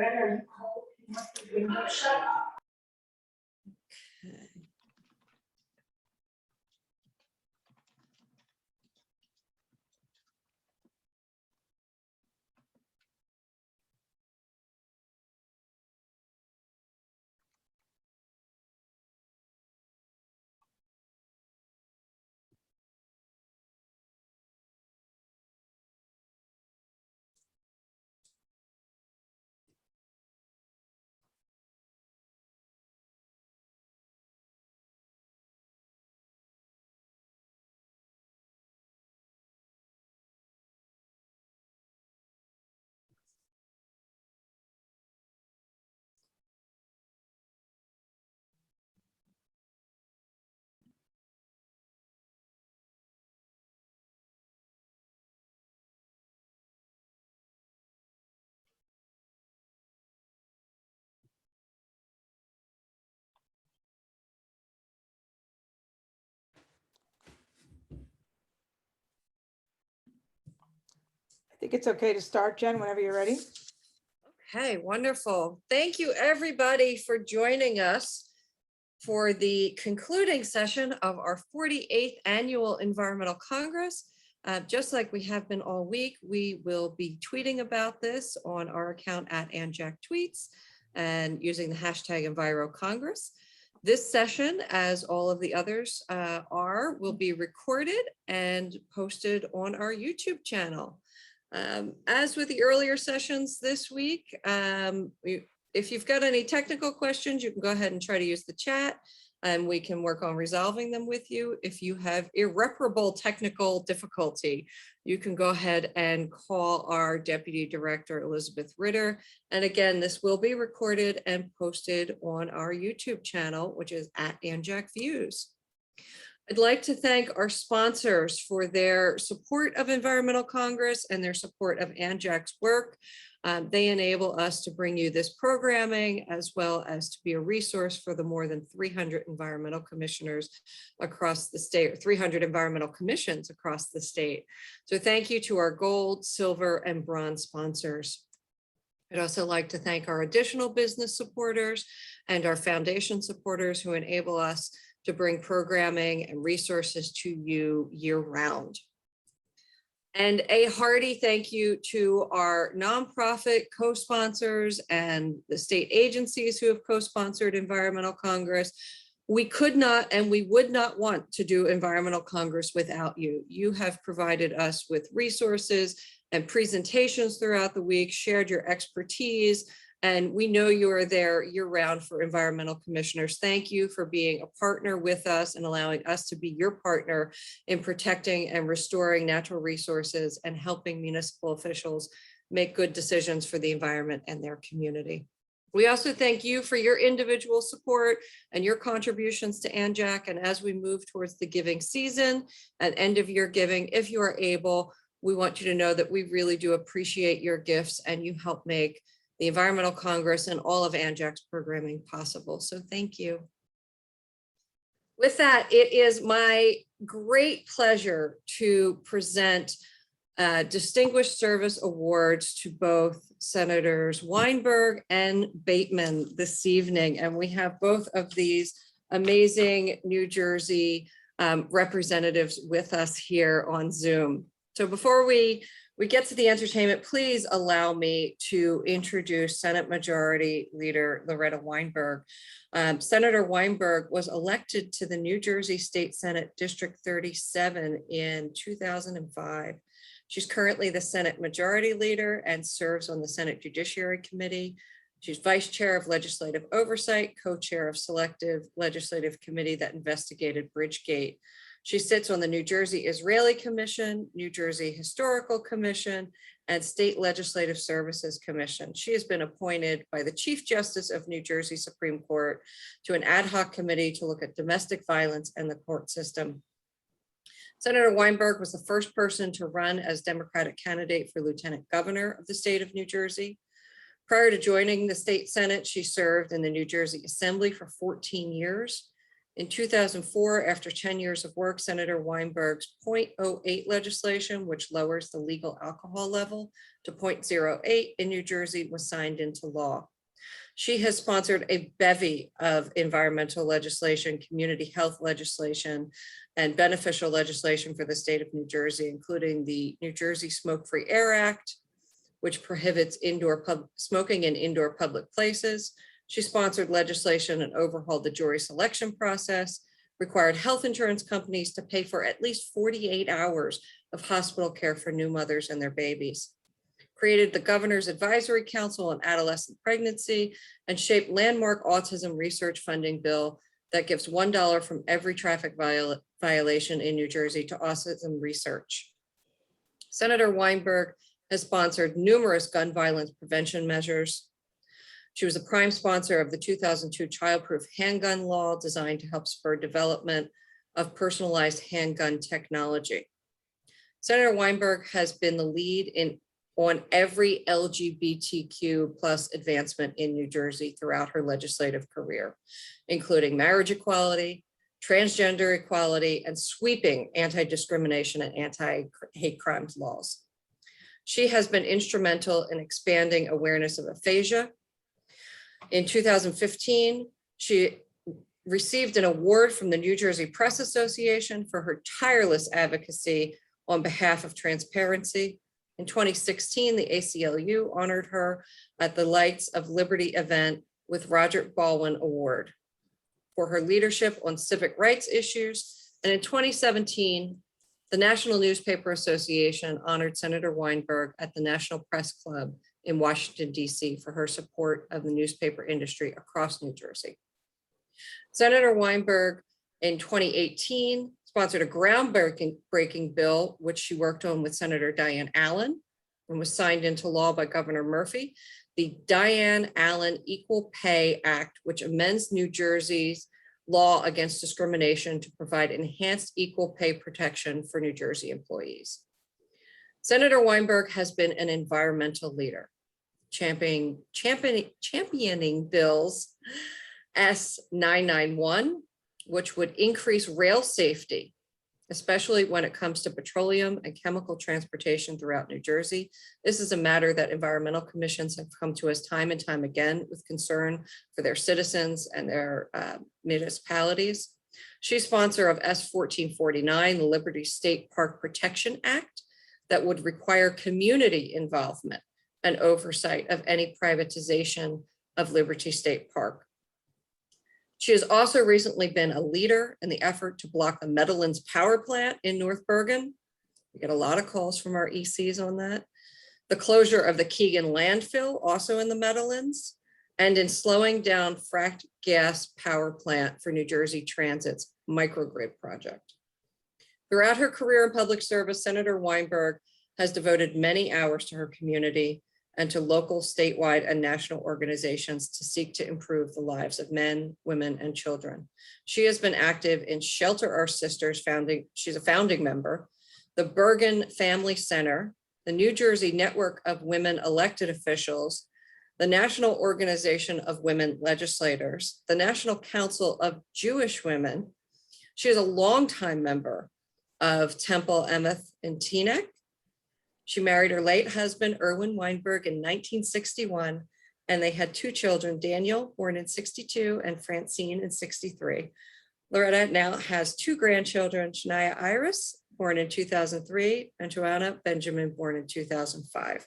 Brett, are you cold? You want the window shut? Okay. I think it's okay to start, Jen, whenever you're ready. Okay, wonderful. Thank you, everybody, for joining us for the concluding session of our 48th Annual Environmental Congress. Just like we have been all week, we will be tweeting about this on our account at AnJackTweets and using the hashtag EnviroCongress. This session, as all of the others will be recorded and posted on our YouTube channel. As with the earlier sessions this week, if you've got any technical questions, you can go ahead and try to use the chat and we can work on resolving them with you. If you have irreparable technical difficulty, you can go ahead and call our Deputy Director, Elizabeth Ritter. And again, this will be recorded and posted on our YouTube channel, which is at AnJackViews. I'd like to thank our sponsors for their support of Environmental Congress and their support of AnJack's work. They enable us to bring you this programming as well as to be a resource for the more than 300 environmental commissioners across the state, or 300 environmental commissions across the state. So thank you to our gold, silver, and bronze sponsors. I'd also like to thank our additional business supporters and our foundation supporters who enable us to bring programming and resources to you year-round. And a hearty thank you to our nonprofit co-sponsors and the state agencies who have co-sponsored Environmental Congress. We could not and we would not want to do Environmental Congress without you. You have provided us with resources and presentations throughout the week, shared your expertise, and we know you are there year-round for environmental commissioners. Thank you for being a partner with us and allowing us to be your partner in protecting and restoring natural resources and helping municipal officials make good decisions for the environment and their community. We also thank you for your individual support and your contributions to AnJack. And as we move towards the giving season and end of year giving, if you are able, we want you to know that we really do appreciate your gifts and you help make the Environmental Congress and all of AnJack's programming possible. So thank you. With that, it is my great pleasure to present Distinguished Service Awards to both Senators Weinberg and Bateman this evening. And we have both of these amazing New Jersey representatives with us here on Zoom. So before we get to the entertainment, please allow me to introduce Senate Majority Leader Loretta Weinberg. Senator Weinberg was elected to the New Jersey State Senate District 37 in 2005. She's currently the Senate Majority Leader and serves on the Senate Judiciary Committee. She's Vice Chair of Legislative Oversight, Co-Chair of Selective Legislative Committee that investigated Bridgegate. She sits on the New Jersey Israeli Commission, New Jersey Historical Commission, and State Legislative Services Commission. She has been appointed by the Chief Justice of New Jersey Supreme Court to an ad hoc committee to look at domestic violence and the court system. Senator Weinberg was the first person to run as Democratic candidate for Lieutenant Governor of the state of New Jersey. Prior to joining the state Senate, she served in the New Jersey Assembly for 14 years. In 2004, after 10 years of work, Senator Weinberg's .08 legislation, which lowers the legal alcohol level to .08 in New Jersey, was signed into law. She has sponsored a bevy of environmental legislation, community health legislation, and beneficial legislation for the state of New Jersey, including the New Jersey Smoke-Free Air Act, which prohibits smoking in indoor public places. She sponsored legislation and overhauled the jury selection process, required health insurance companies to pay for at least 48 hours of hospital care for new mothers and their babies, created the Governor's Advisory Council on Adolescent Pregnancy, and shaped landmark autism research funding bill that gives $1 from every traffic violation in New Jersey to autism research. Senator Weinberg has sponsored numerous gun violence prevention measures. She was a prime sponsor of the 2002 childproof handgun law designed to help spur development of personalized handgun technology. Senator Weinberg has been the lead on every LGBTQ plus advancement in New Jersey throughout her legislative career, including marriage equality, transgender equality, and sweeping anti-discrimination and anti-hate crimes laws. She has been instrumental in expanding awareness of aphasia. In 2015, she received an award from the New Jersey Press Association for her tireless advocacy on behalf of transparency. In 2016, the ACLU honored her at the Lights of Liberty event with Roger Baldwin Award for her leadership on civic rights issues. And in 2017, the National Newspaper Association honored Senator Weinberg at the National Press Club in Washington, D.C. for her support of the newspaper industry across New Jersey. Senator Weinberg in 2018 sponsored a groundbreaking bill, which she worked on with Senator Diane Allen and was signed into law by Governor Murphy, the Diane Allen Equal Pay Act, which amends New Jersey's law against discrimination to provide enhanced equal pay protection for New Jersey employees. Senator Weinberg has been an environmental leader, championing bills S991, which would increase rail safety, especially when it comes to petroleum and chemical transportation throughout New Jersey. This is a matter that environmental commissions have come to us time and time again with concern for their citizens and their municipalities. She's sponsor of S1449, the Liberty State Park Protection Act, that would require community involvement and oversight of any privatization of Liberty State Park. She has also recently been a leader in the effort to block the Meadowlands power plant in North Bergen. We get a lot of calls from our ECs on that. The closure of the Keegan landfill, also in the Meadowlands, and in slowing down fracked gas power plant for New Jersey Transit's microgrid project. Throughout her career in public service, Senator Weinberg has devoted many hours to her community and to local, statewide, and national organizations to seek to improve the lives of men, women, and children. She has been active in Shelter Our Sisters she's a founding member, the Bergen Family Center, the New Jersey Network of Women Elected Officials, the National Organization of Women Legislators, the National Council of Jewish Women. She is a longtime member of Temple Emeth in Teaneck. She married her late husband, Erwin Weinberg, in 1961, and they had two children, Daniel, born in 62, and Francine in 63. Loretta now has two grandchildren, Shania Iris, born in 2003, and Joanna Benjamin, born in 2005. I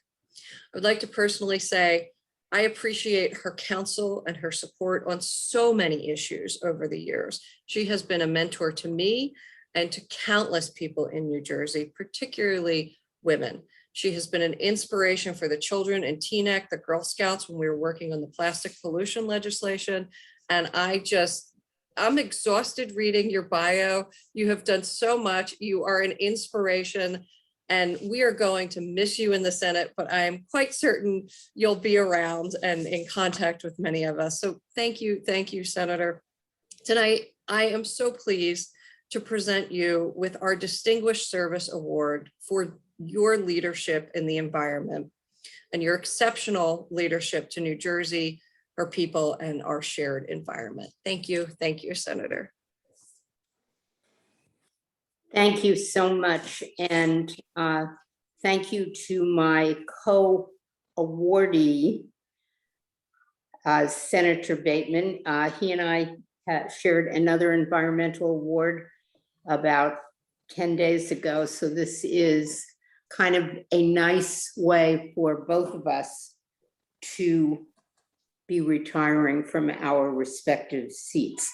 would like to personally say, I appreciate her counsel and her support on so many issues over the years. She has been a mentor to me and to countless people in New Jersey, particularly women. She has been an inspiration for the children in Teaneck, the Girl Scouts, when we were working on the plastic pollution legislation. And I'm exhausted reading your bio. You have done so much. You are an inspiration, and we are going to miss you in the Senate, but I am quite certain you'll be around and in contact with many of us. So thank you, Senator. Tonight, I am so pleased to present you with our Distinguished Service Award for your leadership in the environment and your exceptional leadership to New Jersey, our people, and our shared environment. Thank you, Senator. Thank you so much. And thank you to my co-awardee, Senator Bateman. He and I shared another environmental award about 10 days ago. So this is kind of a nice way for both of us to be retiring from our respective seats.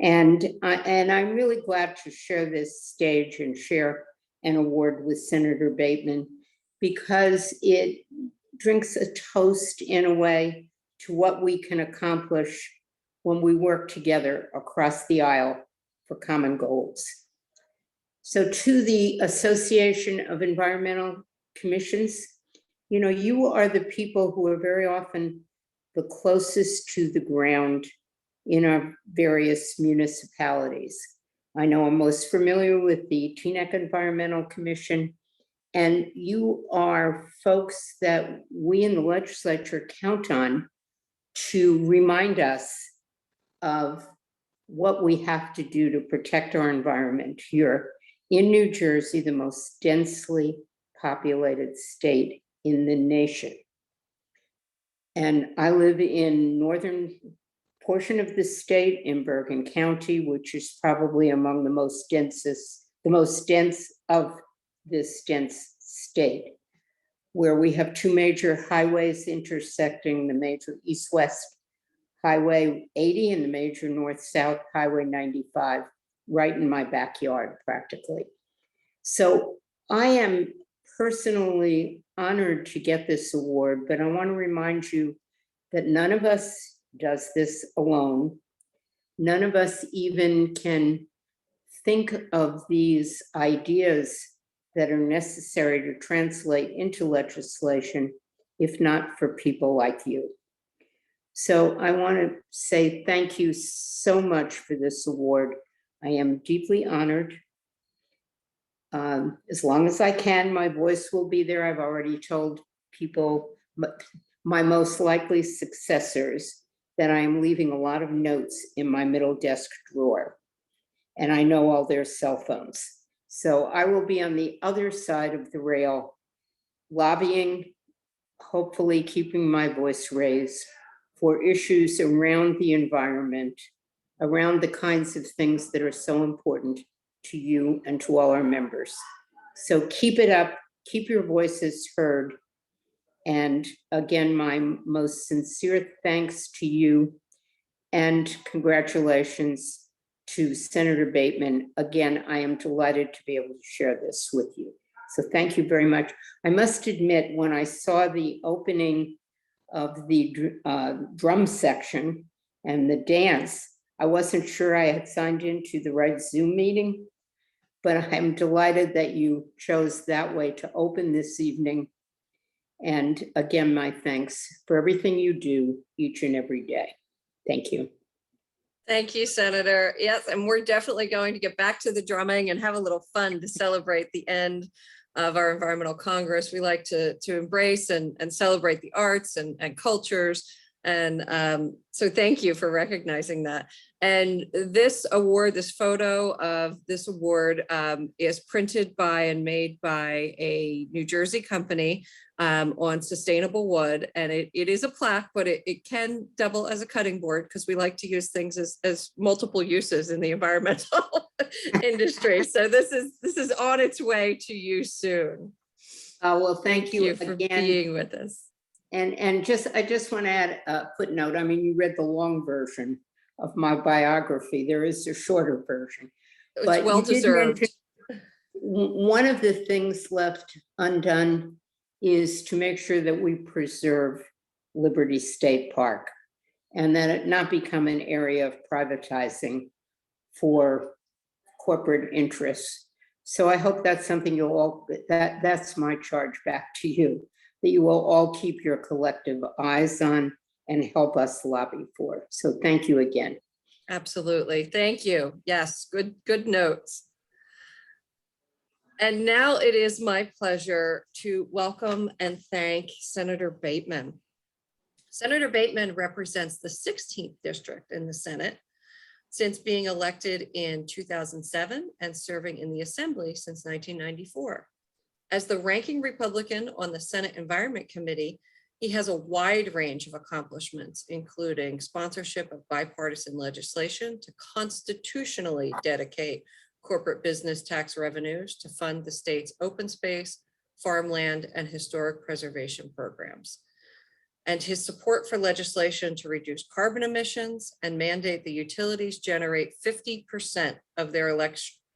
And I'm really glad to share this stage and share an award with Senator Bateman, because it drinks a toast in a way to what we can accomplish when we work together across the aisle for common goals. So to the Association of Environmental Commissions, you know, you are the people who are very often the closest to the ground in our various municipalities. I know I'm most familiar with the Teaneck Environmental Commission, and you are folks that we in the legislature count on to remind us of what we have to do to protect our environment here in New Jersey, the most densely populated state in the nation. And I live in northern portion of the state in Bergen County, which is probably among the most dense of this dense state, where we have two major highways intersecting, the major east-west Highway 80 and the major north-south Highway 95, right in my backyard practically. So I am personally honored to get this award, but I want to remind you that none of us does this alone. None of us even can think of these ideas that are necessary to translate into legislation if not for people like you. So I want to say thank you so much for this award. I am deeply honored. As long as I can, my voice will be there. I've already told people, my most likely successors, that I am leaving a lot of notes in my middle desk drawer, and I know all their cell phones. So I will be on the other side of the rail, lobbying, hopefully keeping my voice raised for issues around the environment, around the kinds of things that are so important to you and to all our members. So keep it up, keep your voices heard. And again, my most sincere thanks to you and congratulations to Senator Bateman. Again, I am delighted to be able to share this with you. So thank you very much. I must admit, when I saw the opening of the drum section and the dance, I wasn't sure I had signed into the right Zoom meeting, but I'm delighted that you chose that way to open this evening. And again, my thanks for everything you do each and every day. Thank you. Thank you, Senator. Yes, and we're definitely going to get back to the drumming and have a little fun to celebrate the end of our environmental Congress. We like to embrace and celebrate the arts and cultures. And so thank you for recognizing that. And this award, this photo of this award is printed by and made by a New Jersey company on sustainable wood. And it is a plaque, but it can double as a cutting board because we like to use things as multiple uses in the environmental industry. So this is on its way to you soon. Well, thank you for again. Being with us. And I just want to add a footnote. I mean, you read the long version of my biography. There is a shorter version. It's but well deserved. One of the things left undone is to make sure that we preserve Liberty State Park and that it not become an area of privatizing for corporate interests. So I hope that's something you'll all, that's my charge back to you, that you will all keep your collective eyes on and help us lobby for. So thank you again. Absolutely. Thank you. Yes, good notes. And now it is my pleasure to welcome and thank Senator Bateman. Senator Bateman represents the 16th district in the Senate. since being elected in 2007 and serving in the Assembly since 1994. As the ranking Republican on the Senate Environment Committee, he has a wide range of accomplishments, including sponsorship of bipartisan legislation to constitutionally dedicate corporate business tax revenues to fund the state's open space, farmland, and historic preservation programs, and his support for legislation to reduce carbon emissions and mandate the utilities generate 50% of their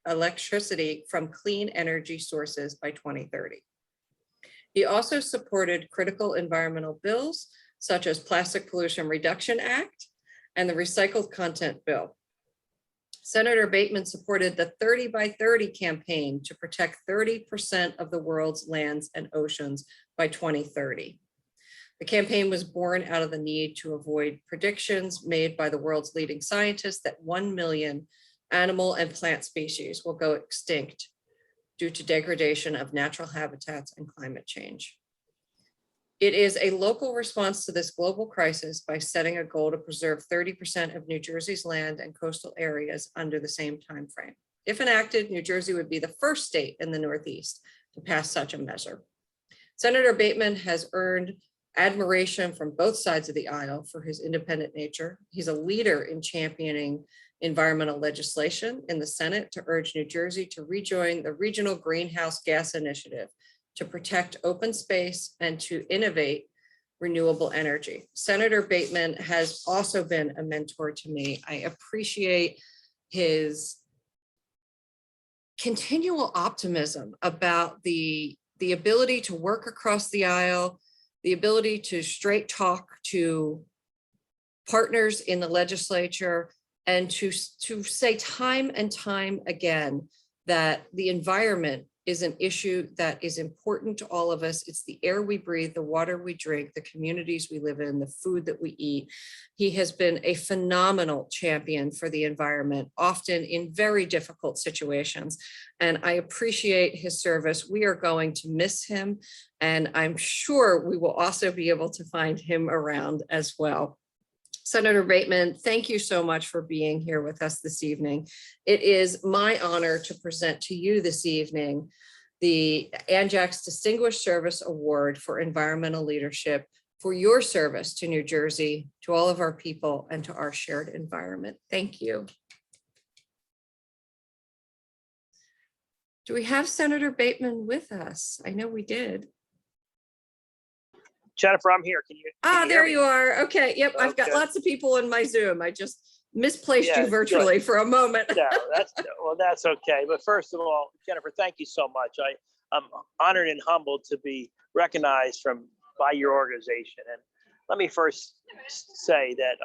electricity from clean energy sources by 2030. He also supported critical environmental bills such as Plastic Pollution Reduction Act and the Recycled Content Bill. Senator Bateman supported the 30 by 30 campaign to protect 30% of the world's lands and oceans by 2030. The campaign was born out of the need to avoid predictions made by the world's leading scientists that 1 million animal and plant species will go extinct due to degradation of natural habitats and climate change. It is a local response to this global crisis by setting a goal to preserve 30% of New Jersey's land and coastal areas under the same time frame. If enacted, New Jersey would be the first state in the Northeast to pass such a measure. Senator Bateman has earned admiration from both sides of the aisle for his independent nature. He's a leader in championing environmental legislation in the Senate to urge New Jersey to rejoin the Regional Greenhouse Gas Initiative to protect open space and to innovate renewable energy. Senator Bateman has also been a mentor to me. I appreciate his continual optimism about the ability to work across the aisle, the ability to straight talk to partners in the legislature, and to say time and time again that the environment is an issue that is important to all of us. It's the air we breathe, the water we drink, the communities we live in, the food that we eat. He has been a phenomenal champion for the environment, often in very difficult situations. And I appreciate his service. We are going to miss him, and I'm sure we will also be able to find him around as well. Senator Bateman, thank you so much for being here with us this evening. It is my honor to present to you this evening the ANJAC's Distinguished Service Award for Environmental Leadership for your service to New Jersey, to all of our people, and to our shared environment. Thank you. Do we have Senator Bateman with us? I know we did. Jennifer, I'm here. Can you hear There me? you are. Okay. Yep. I've got Okay. lots of people in my Zoom. I just misplaced Yeah, you virtually good. for a moment. No, that's okay. But first of all, Jennifer, thank you so much. I'm honored and humbled to be recognized by your organization. And let me first say that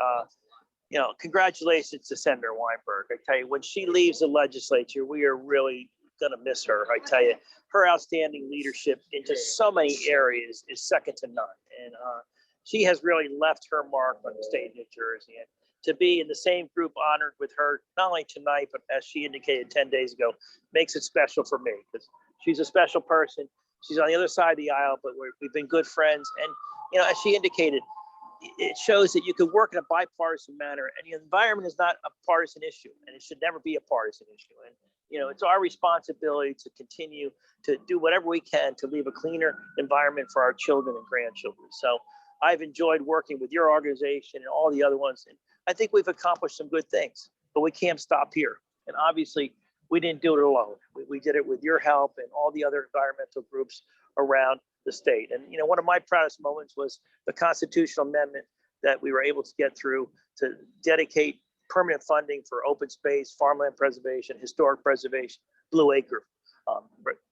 congratulations to Senator Weinberg. I tell you, when she leaves the legislature, we are really going to miss her. I tell you, her outstanding leadership into so many areas is second to none. And she has really left her mark on the state of New Jersey. And to be in the same group honored with her, not only tonight, but as she indicated 10 days ago, makes it special for me because she's a special person. She's on the other side of the aisle, but we've been good friends. And, as she indicated, it shows that you can work in a bipartisan manner, and the environment is not a partisan issue, and it should never be a partisan issue. And, it's our responsibility to continue to do whatever we can to leave a cleaner environment for our children and grandchildren. So I've enjoyed working with your organization and all the other ones. And I think we've accomplished some good things, but we can't stop here. And obviously we didn't do it alone. We did it with your help and all the other environmental groups around the state. And, one of my proudest moments was the constitutional amendment that we were able to get through to dedicate permanent funding for open space, farmland preservation, historic preservation, blue acre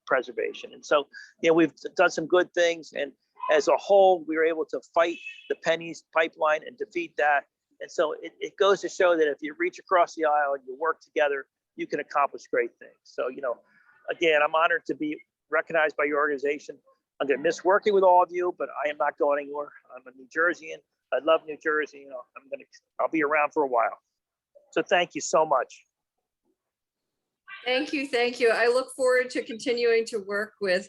preservation. And so, we've done some good things. And as a whole, we were able to fight the pennies pipeline and defeat that. And so it goes to show that if you reach across the aisle and you work together, you can accomplish great things. So, again, I'm honored to be recognized by your organization. I'm going to miss working with all of you, but I am not going anywhere. I'm a New Jerseyan. I love New Jersey. I'll be around for a while. So thank you so much. Thank you. Thank you. I look forward to continuing to work with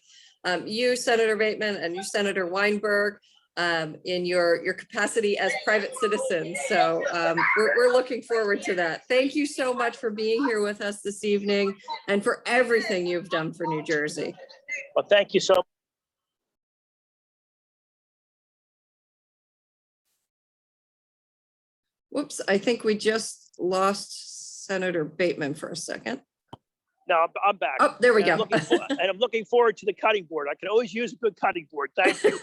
you, Senator Bateman, and you, Senator Weinberg. in your capacity as private citizens. So we're looking forward to that. Thank you so much for being here with us this evening and for everything you've done for New Jersey. Well, thank you so much. Whoops, I think we just lost Senator Bateman for a second. No, I'm back. Oh, there we And go. I'm looking forward to the cutting board. I can always use a good cutting board. Thank you.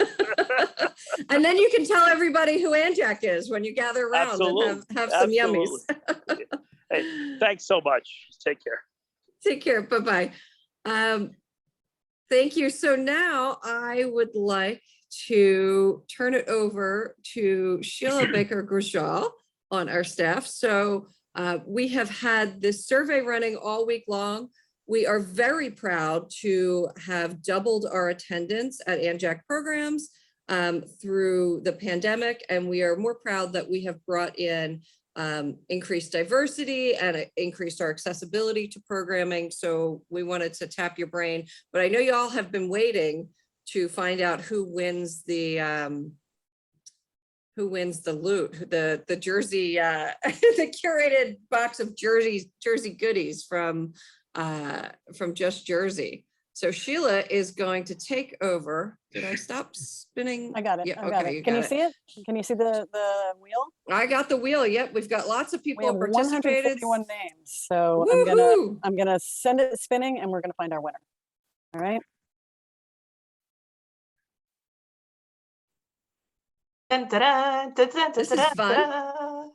And then you can tell everybody who Anjac is when you gather around Absolutely. and have some yummies. Absolutely. Hey, thanks so much. Take care. Take care. Bye-bye. Thank you. So now I would like to turn it over to Sheila Baker-Grajal on our staff. So we have had this survey running all week long. We are very proud to have doubled our attendance at Anjac programs through the pandemic. And we are more proud that we have brought in increased diversity and increased our accessibility to programming. So we wanted to tap your brain, but I know you all have been waiting to find out who wins the loot, the Jersey, the curated box of Jersey goodies from Just Jersey. So Sheila is going to take over. Did I stop spinning? I got it. Yeah, I got okay, it. Can you got see it? Can you see the wheel? I got the wheel. Yep, we've got lots of We people have participated. 141 names. So Woohoo! I'm gonna send it spinning and we're gonna find our winner. All right. This is fun.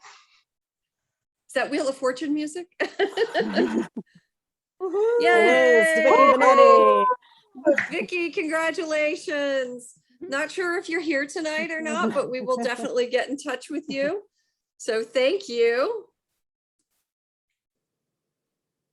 Is that Wheel of Fortune music? It is Vicky Yay! Benetti. Vicky, congratulations. Not sure if you're here tonight or not, but we will definitely get in touch with you. So thank you.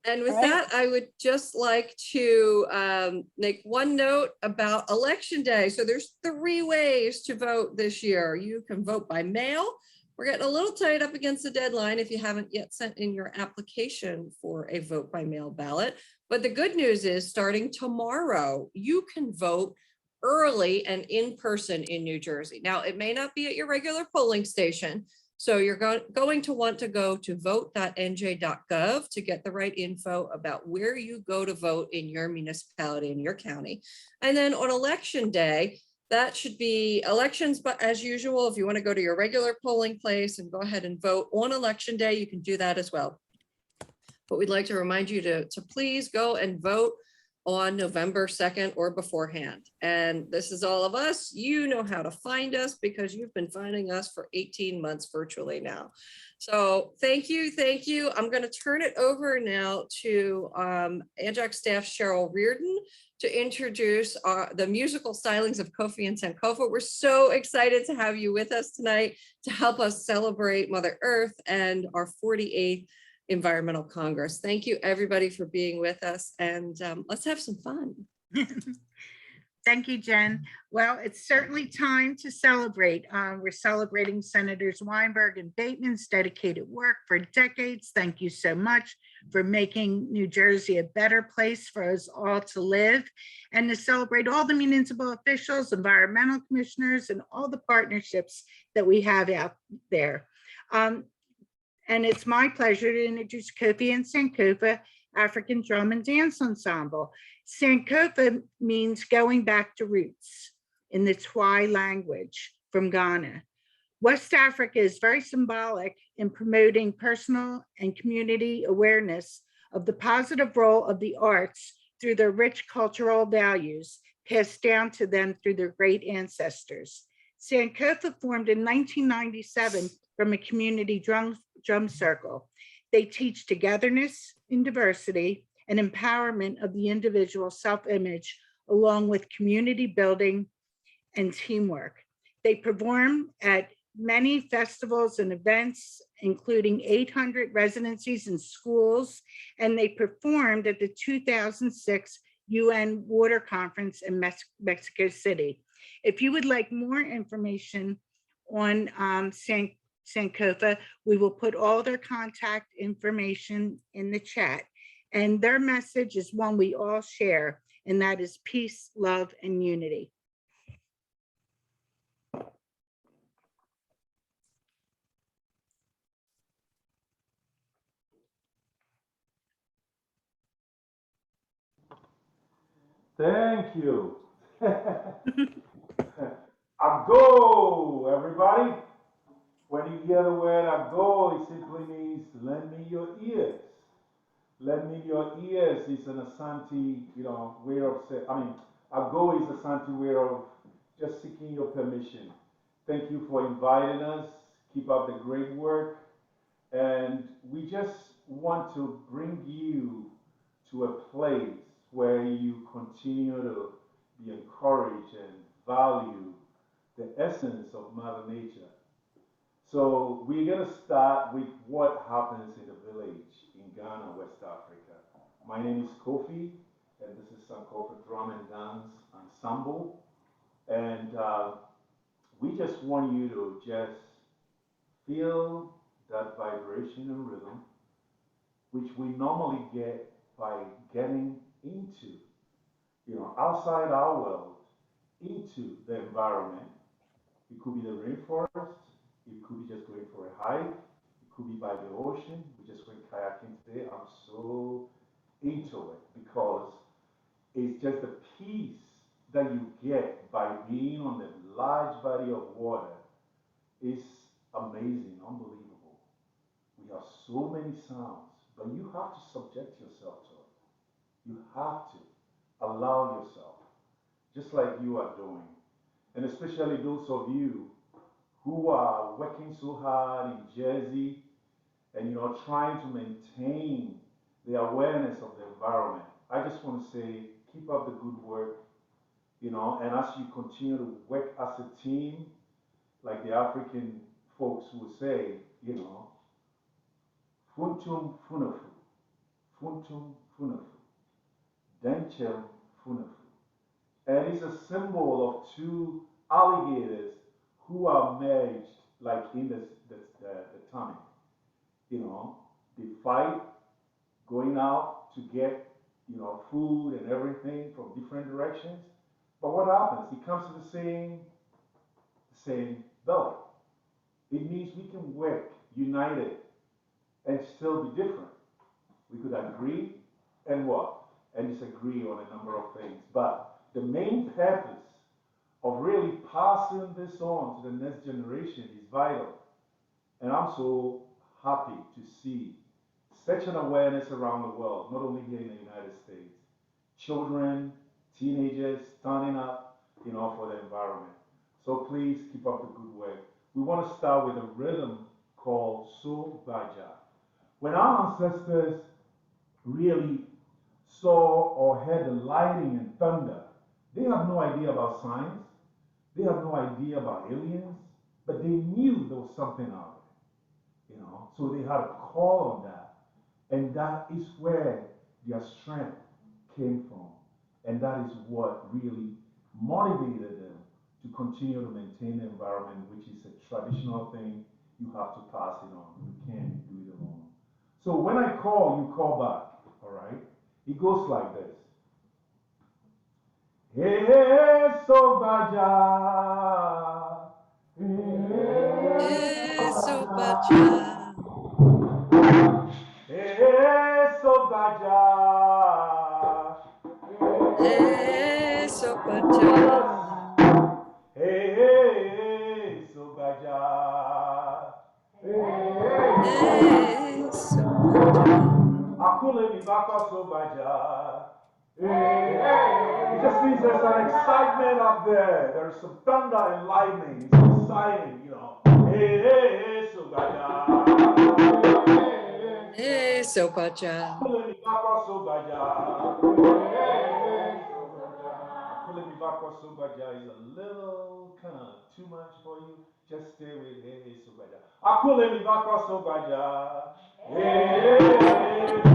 And with All right. that, I would just like to make one note about Election Day. So there's 3 ways to vote this year. You can vote by mail. We're getting a little tight up against the deadline if you haven't yet sent in your application for a vote by mail ballot. But the good news is starting tomorrow, you can vote early and in person in New Jersey. Now, it may not be at your regular polling station. So you're going to want to go to vote.nj.gov to get the right info about where you go to vote in your municipality, in your county. And then on election day, that should be elections, but as usual, if you want to go to your regular polling place and go ahead and vote on election day, you can do that as well. But we'd like to remind you to please go and vote on November 2nd or beforehand. And this is all of us. You know how to find us because you've been finding us for 18 months virtually now. So thank you, thank you. I'm going to turn it over now to Anjac staff Cheryl Reardon to introduce the musical stylings of Kofi and Sankofa. We're so excited to have you with us tonight to help us celebrate Mother Earth and our 48th Environmental Congress. Thank you everybody for being with us, and let's have some fun. Thank you, Jen. Well, it's certainly time to celebrate. We're celebrating Senators Weinberg and Bateman's dedicated work for decades. Thank you so much for making New Jersey a better place for us all to live, and to celebrate all the municipal officials, environmental commissioners, and all the partnerships that we have out there. And it's my pleasure to introduce Kofi and Sankofa African Drum and Dance Ensemble. Sankofa means going back to roots in the Twi language from Ghana. West Africa is very symbolic in promoting personal and community awareness of the positive role of the arts through their rich cultural values passed down to them through their great ancestors. Sankofa formed in 1997 from a community drum circle. They teach togetherness in diversity and empowerment of the individual self-image, along with community building and teamwork. They perform at many festivals and events, including 800 residencies in schools, and they performed at the 2006 UN Water Conference in Mexico City. If you would like more information on Sankofa, we will put all their contact information in the chat. And their message is one we all share, and that is peace, love, and unity. Thank you. Ago, everybody. When you hear the word ago, it simply means lend me your ears. Lend me your ears is an Asante, way of saying, ago is Asante way of just seeking your permission. Thank you for inviting us. Keep up the great work. And we just want to bring you to a place where you continue to be encouraged and value the essence of Mother Nature. So we're going to start with what happens in the village in Ghana, West Africa. My name is Kofi, and this is Sankofa Drum and Dance Ensemble. And we just want you to just feel that vibration and rhythm, which we normally get by getting into, outside our world, into the environment. It could be the rainforest, it could be just going for a hike, it could be by the ocean. We just went kayaking today. I'm so into it because it's just the peace that you get by being on the large body of water is amazing, unbelievable. We have so many sounds, but you have to subject yourself to it. You have to allow yourself, just like you are doing. And especially those of you who are working so hard in Jersey and trying to maintain the awareness of the environment. I just want to say, keep up the good work, and as you continue to work as a team, like the African folks would say, funtum funafu, funtum funafu, denchem funafu. And it's a symbol of two alligators who are merged, like in the tummy. They fight, going out to get, food and everything from different directions. But what happens? It comes to the same belly. It means we can work united and still be different. We could agree and what? And disagree on a number of things. But the main purpose of really passing this on to the next generation is vital. And I'm so happy to see such an awareness around the world, not only here in the United States. Children, teenagers standing up, for the environment. So please keep up the good work. We want to start with a rhythm called So Baja. When our ancestors really saw or heard the lightning and thunder, they have no idea about science. They have no idea about aliens, but they knew there was something out there, So they had a call on that, and that is where their strength came from, and that is what really motivated them to continue to maintain the environment, which is a traditional thing. You have to pass it on. You can't do it alone. So when I call, you call back. All right? It goes like this. Hey, so baja. Hey, so baja. Hey, so baja. Hey, so baja. Hey, so baja. Hey, so baja. Akule mi baka so baja. It just means there's an excitement up there. There's some thunder and lightning. It's exciting, Hey, so baja. Hey, so baja. Akule mi baka so baja. Akule mi baka so baja is a little kind of too much for you. Just stay with hey, so baja. Akule mi baka so baja. Hey, so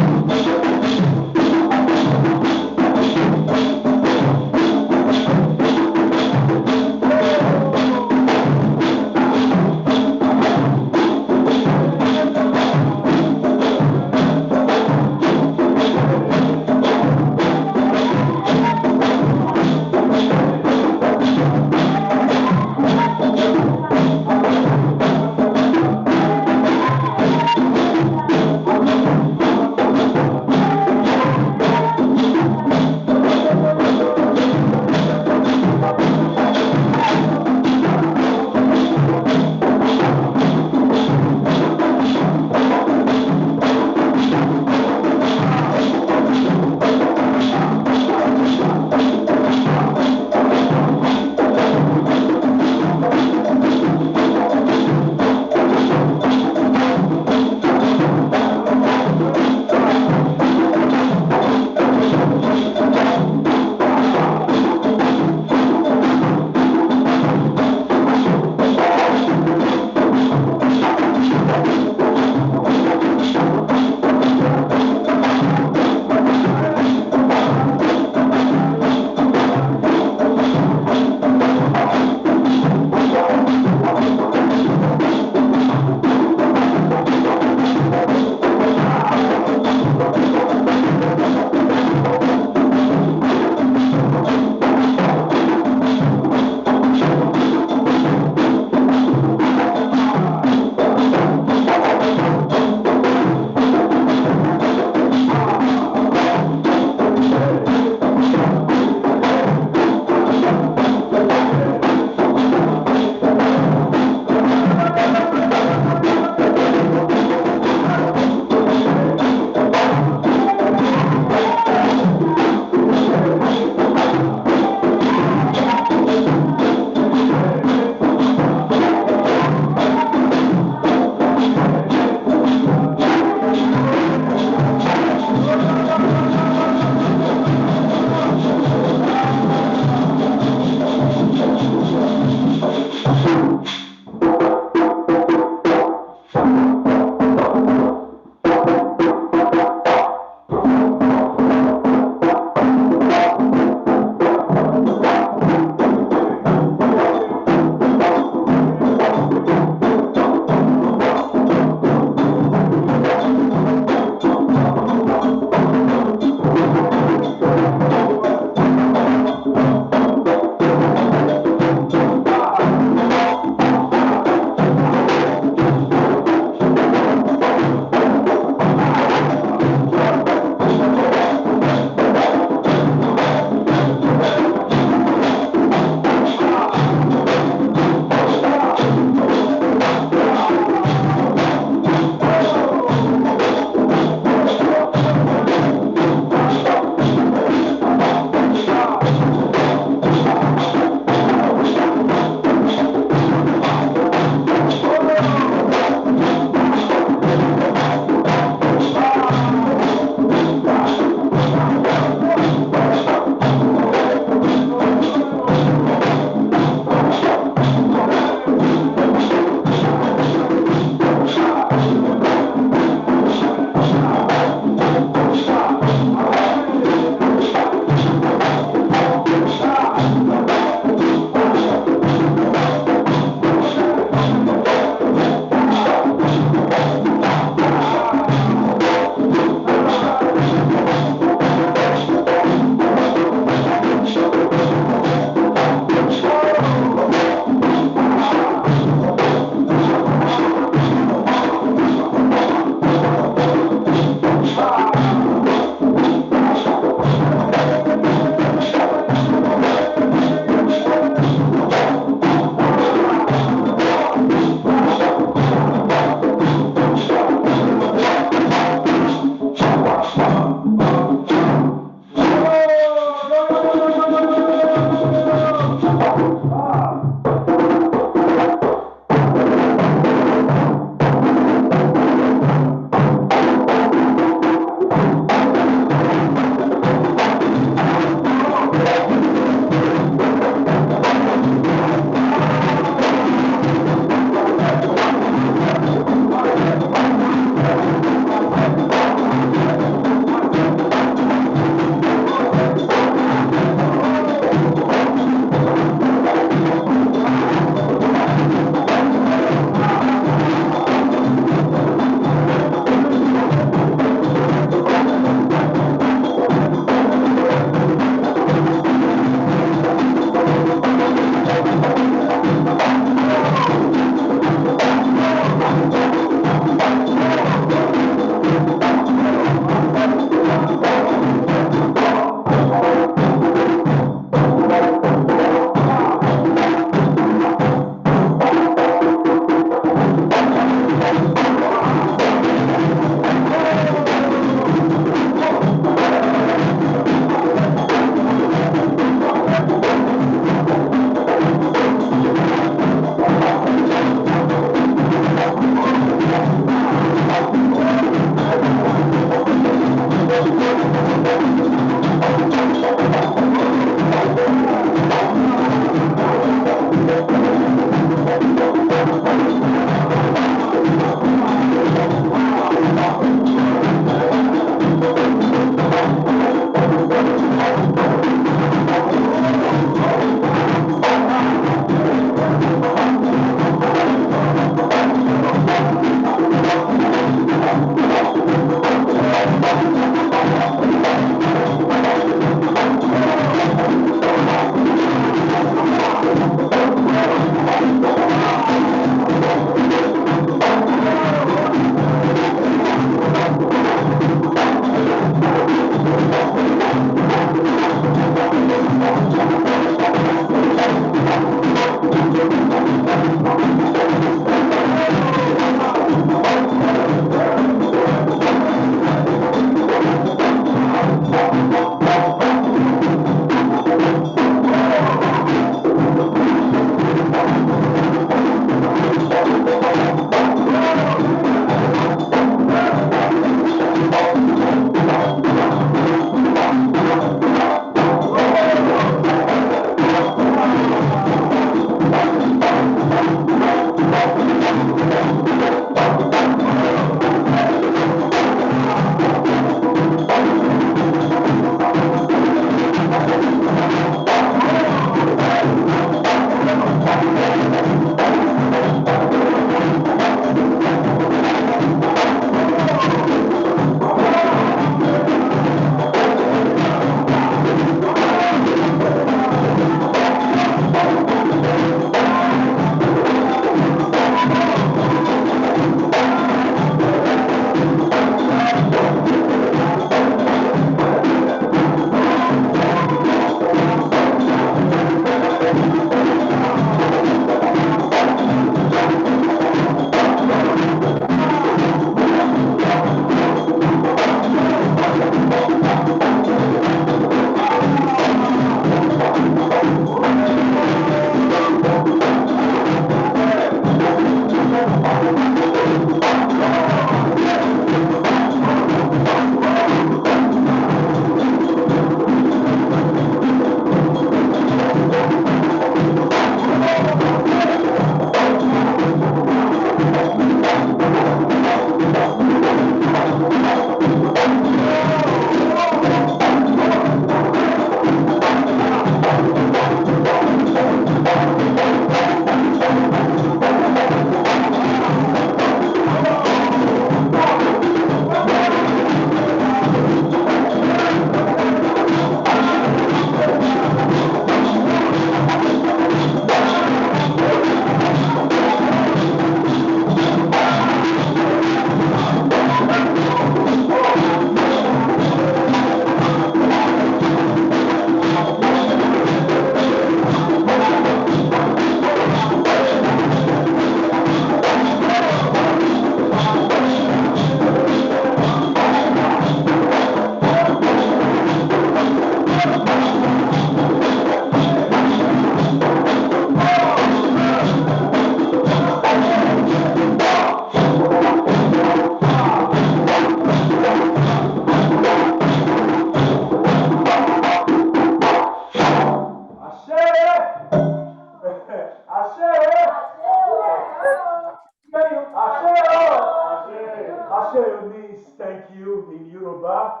Ashe means thank you in Yoruba.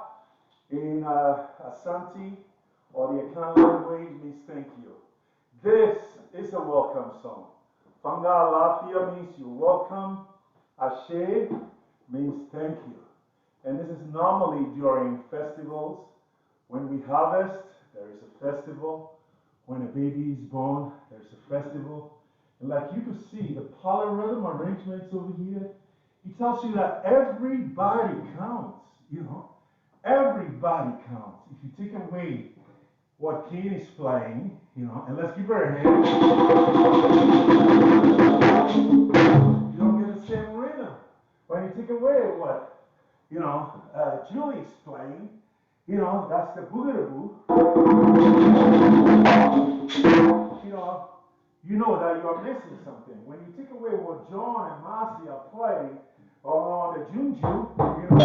In Asante or the Akan language means thank you. This is a welcome song. Fanga Lafia means you're welcome. Ashe means thank you. And this is normally during festivals. When we harvest, there is a festival. When a baby is born, there's a festival. And like you can see, the polyrhythm arrangements over here, it tells you that everybody counts, you know. Everybody counts. If you take away what Kane is playing, you know, and let's give her a hand, you don't get the same rhythm. When you take away what, you know, Julie's playing, you know, that's the boogaloo. You know that you are missing something. When you take away what John and Marcy are playing, or the Junju, you know,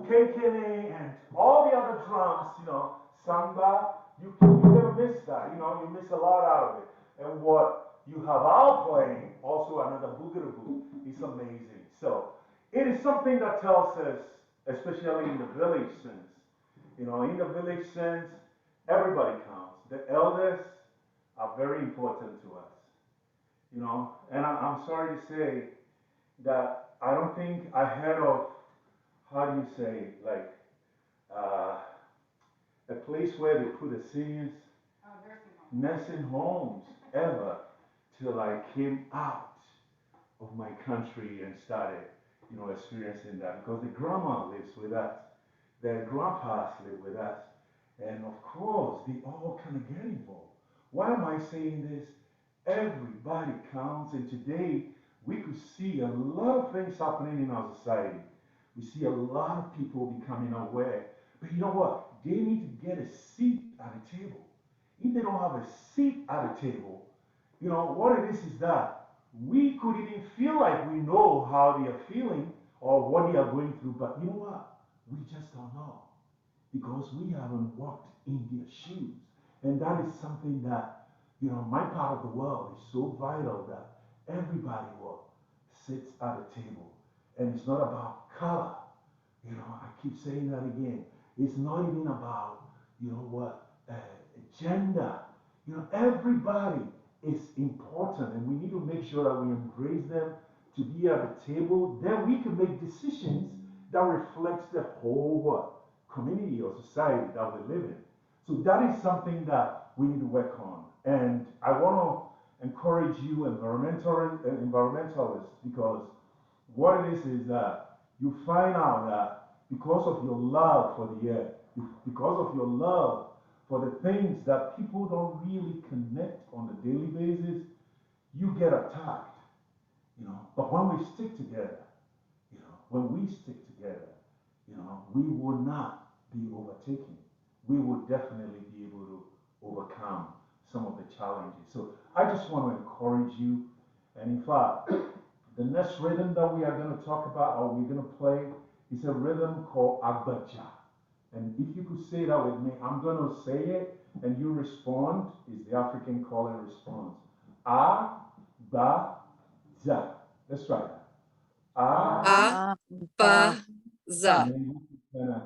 KKA and all the other drums, you know, samba, you're gonna miss that. You know, you miss a lot out of it. And what you have out playing, also another boogaloo, is amazing. So it is something that tells us, especially in the village sense. You know, in the village sense, everybody counts. The elders are very important to us. You know, and I'm sorry to say that I don't think I heard of, how do you say, like, a place where they put the seniors, nursing homes ever till I came out of my country and started, you know, experiencing that. Because the grandma lives with us, their grandpas live with us, and of course, they all kind of get involved. Why am I saying this? Everybody counts, and today we could see a lot of things happening in our society. We see a lot of people becoming aware. But you know what? They need to get a seat at the table. If they don't have a seat at the table, you know, what it is that we could even feel like we know how they are feeling or what they are going through. But you know what? We just don't know because we haven't walked in their shoes. And that is something that, My part of the world is so vital that everybody sits at a table. And it's not about color. I keep saying that again. It's not even about, gender. Everybody is important, and we need to make sure that we embrace them to be at the table. Then we can make decisions that reflects the whole community or society that we live in. So that is something that we need to work on. And I want to encourage you environmentalists, because what it is that you find out that because of your love for the earth, because of your love for the things that people don't really connect on a daily basis, you get attacked. But when we stick together, we will not be overtaken. We will definitely be able to overcome some of the challenges. So I just want to encourage you. And in fact, the next rhythm that we are going to talk about, or we're going to play, is a rhythm called Agbaja. And if you could say that with me, I'm going to say it, and you respond. Is the African call and response. A-ba-za. Let's try that. A-ba-za. And then you can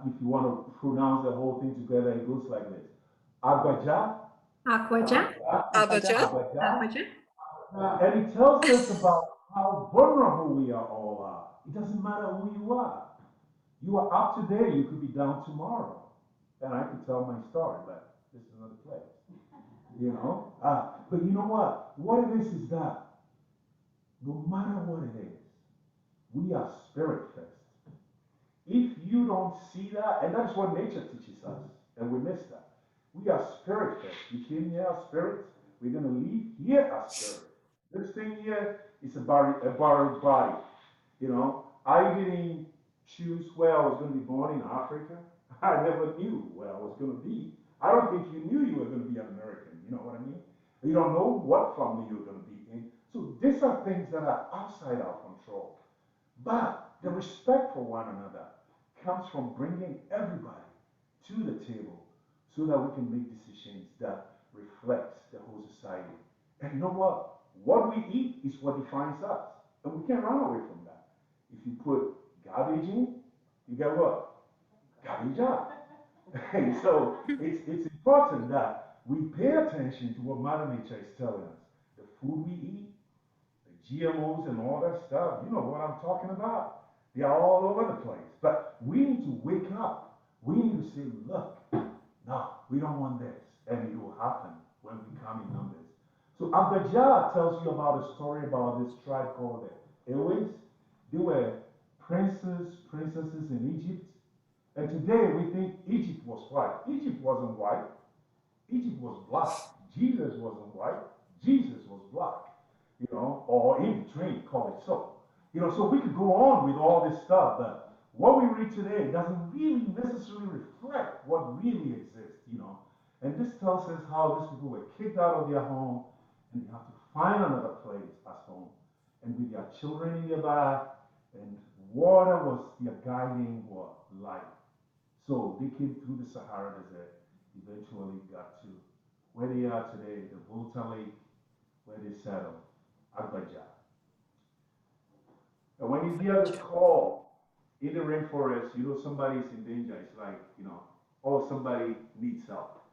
if you want to pronounce the whole thing together, it goes like this. Agbaja. Aquaja. Abaja. Aquaja. And it tells us about how vulnerable we are all are. It doesn't matter who you are. You are up today, you could be down tomorrow. And I could tell my story, but this is another place. But you know what? What it is that no matter what it is, we are spirit first. If you don't see that, and that's what nature teaches us, and we miss that. We are spirit first. We came here as spirits. We're going to leave here as spirit. This thing here is a borrowed body. I didn't choose where I was going to be born in Africa. I never knew where I was going to be. I don't think you knew you were going to be an American. You know what I mean? You don't know what family you're going to be in. So these are things that are outside our control. But the respect for one another comes from bringing everybody to the table so that we can make decisions that reflects the whole society. And you know what? What we eat is what defines us. And we can't run away from that. If you put garbage in, you get what? Garbage out. So it's important that we pay attention to what Mother Nature is telling us. The food we eat, the GMOs and all that stuff, you know what I'm talking about. They are all over the place. But we need to wake up. We need to say, look, no, we don't want this. And it will happen when we come in numbers. So Abijah tells you about a story about this tribe called the Ewies. They were princesses in Egypt. And today we think Egypt was white. Egypt wasn't white. Egypt was black. Jesus wasn't white. Jesus was black. Or in between, call it so. So we could go on with all this stuff, but what we read today doesn't really necessarily reflect what really exists, And this tells us how these people were kicked out of their home and they have to find another place as home. And with their children in their back, and water was their guiding light. So they came through the Sahara Desert, eventually got to where they are today, the Volta Lake, where they settled, Agbaja. And when you hear this call in the rainforest, somebody's in danger. It's like, oh, somebody needs help.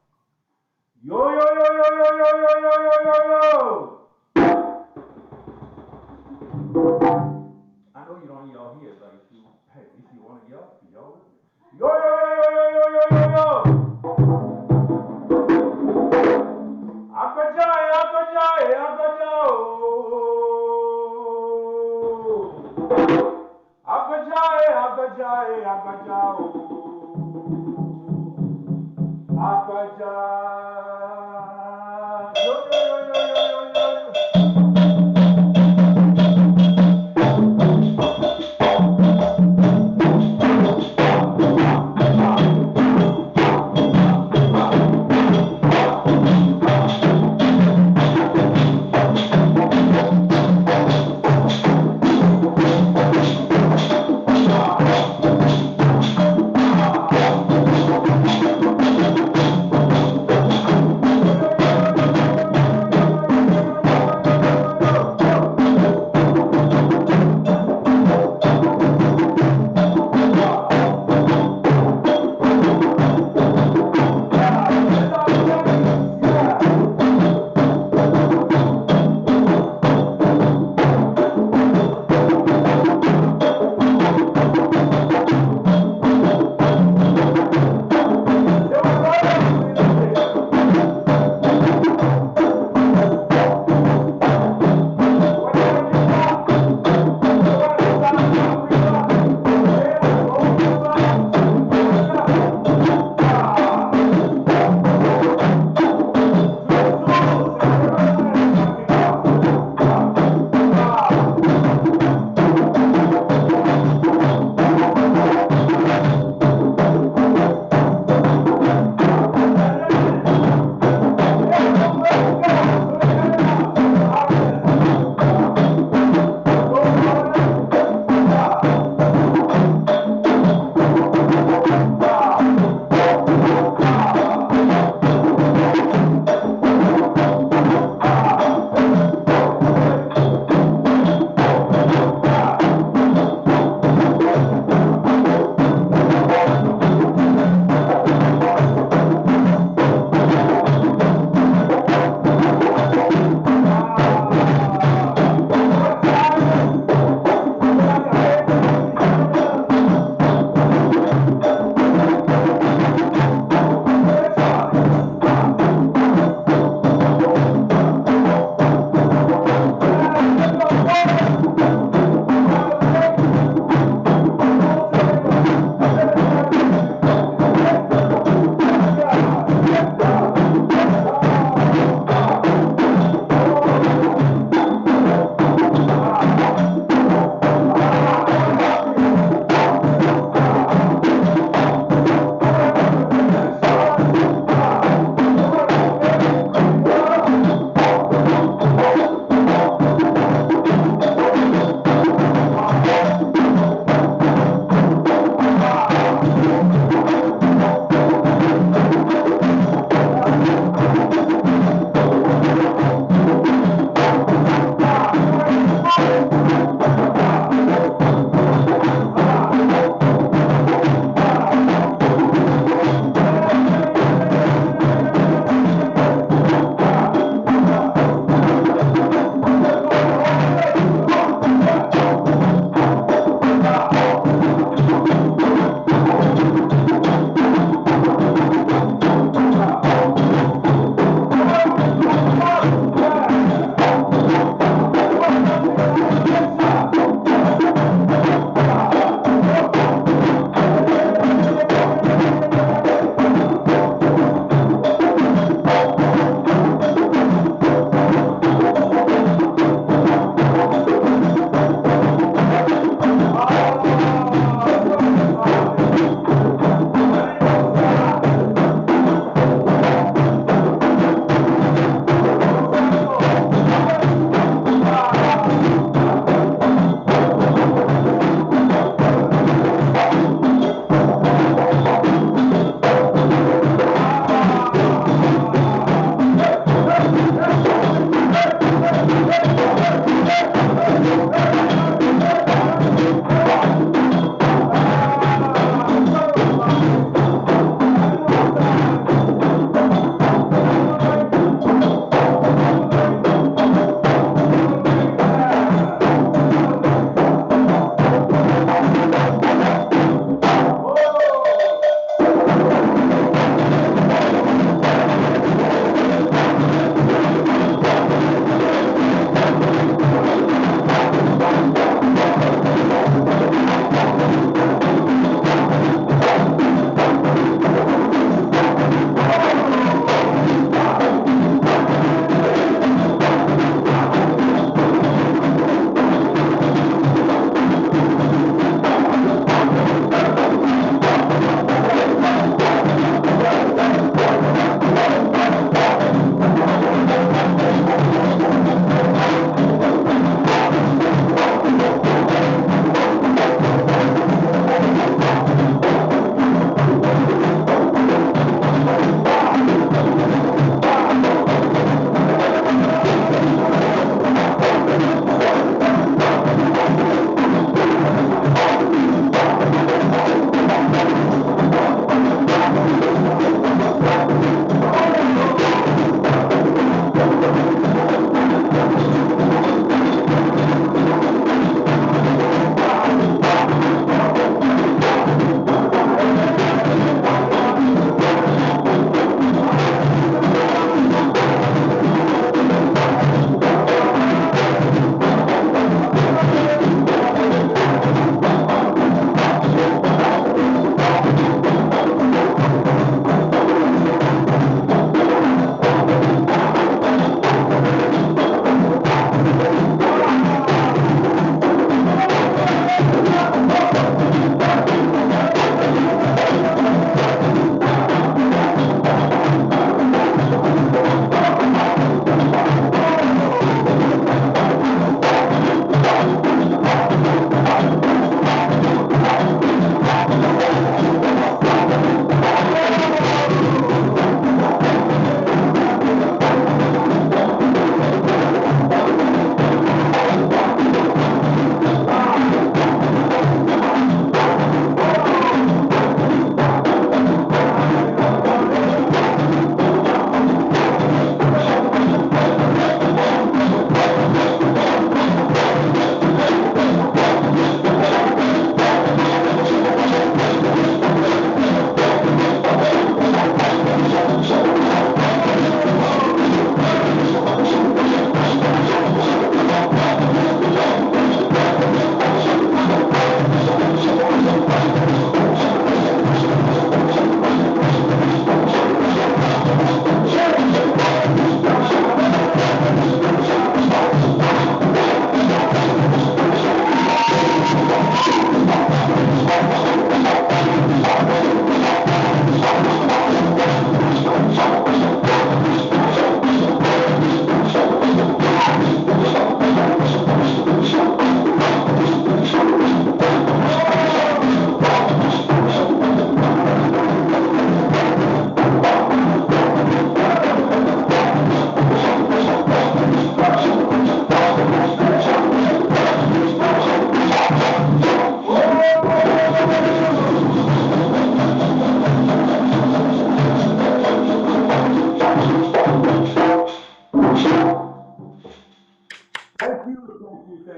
Yo, yo, yo, yo, yo, yo, yo, yo, yo, yo, yo. I know you don't yell here, but if you want to yell, yell with me. Yo, yo, yo, yo, yo, yo, yo, yo. Akajai, akajai, akajai. Akajai, akajai, akajai. Akajai. Yo, yo, yo, yo, yo, yo, yo.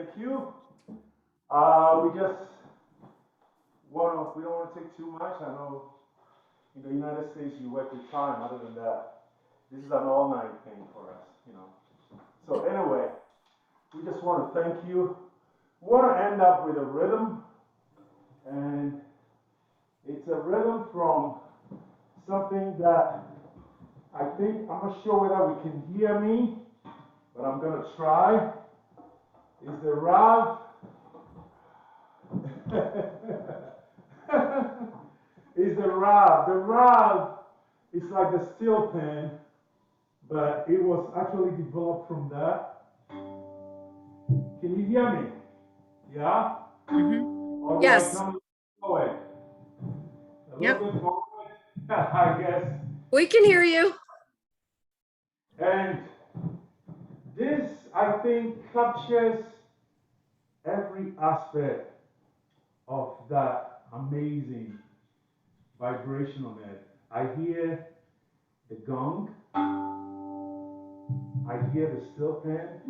Thank you. We don't want to take too much. I know in the United States you work with time. Other than that, this is an all-night thing for us, you know. So anyway, we just want to thank you. We want to end up with a rhythm, and it's a rhythm from something that I think, I'm not sure whether we can hear me, but I'm going to try. Is the Rav. Is the Rav. The Rav is like the steel pen, but it was actually developed from that. Can you hear me? Yeah? Or do I Yes, come forward? A Yep. little bit forward, I guess. we can hear you. And this, I think, captures every aspect of that amazing vibration on it. I hear the gong, I hear the steel pen,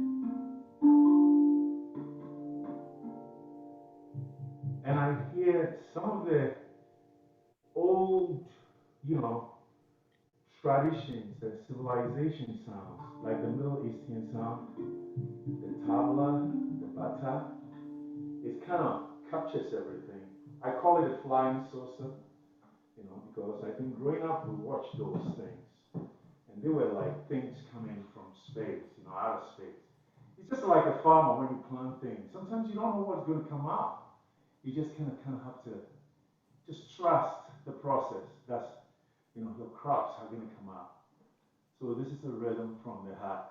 and I hear some of the old, you know, traditions and civilization sounds, like the Middle Eastern sound, the tabla, the bata. It kind of captures everything. I call it a flying saucer, you know, because I think growing up we watched those things, and they were like things coming from space, you know, out of space. It's just like a farmer when you plant things. Sometimes you don't know what's going to come out. You just kind of have to just trust the process. That's, you know, your crops are going to come out. So this is a rhythm from the heart.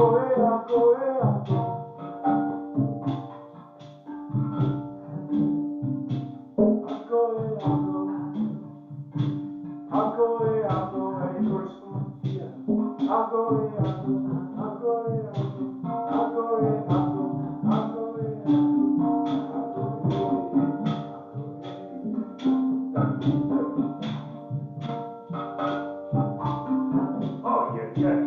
Oh, yeah, yeah.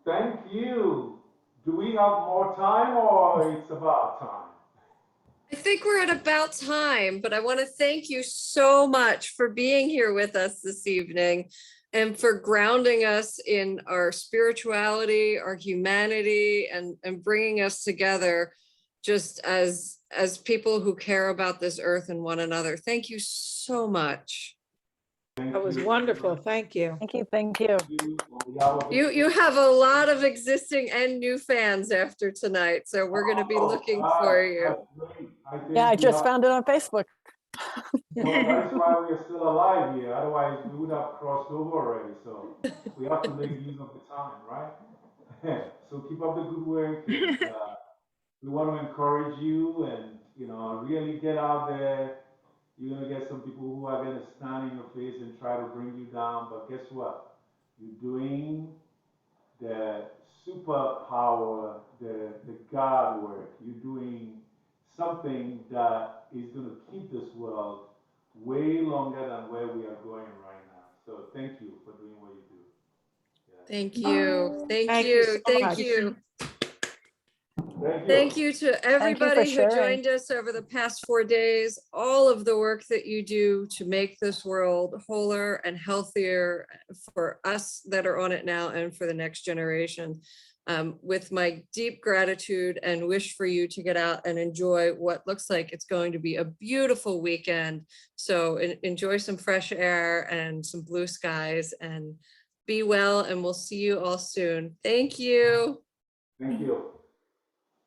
Thank you. Do we have more time or it's about time? I think we're at about time, but I want to thank you so much for being here with us this evening and for grounding us in our spirituality, our humanity, and bringing us together just as people who care about this earth and one another. Thank you so much. Thank That was you. wonderful. Thank you. Thank you, thank you. You have a lot of existing and new fans after tonight, so we're going to be looking for you. That's great. I think Yeah, I we just have- found it on Facebook. Well, that's why we are still alive here. Otherwise, we would have crossed over already. So we have to make use of the time, right? So keep up the good work. And, we want to encourage you and, really get out there. You're going to get some people who are going to stand in your face and try to bring you down. But guess what? You're doing the superpower, the God work. You're doing something that is going to keep this world way longer than where we are going right now. So thank you for doing what you do. Yeah. Thank you. Thank Thank you you. so Thank much. you. Thank you. Thank you to everybody who sharing. joined us over the past 4 days, all of the work that you do to make this world wholer and healthier for us that are on it now and for the next generation. With my deep gratitude and wish for you to get out and enjoy what looks like it's going to be a beautiful weekend. So enjoy some fresh air and some blue skies and be well, and we'll see you all soon. Thank you. Thank you.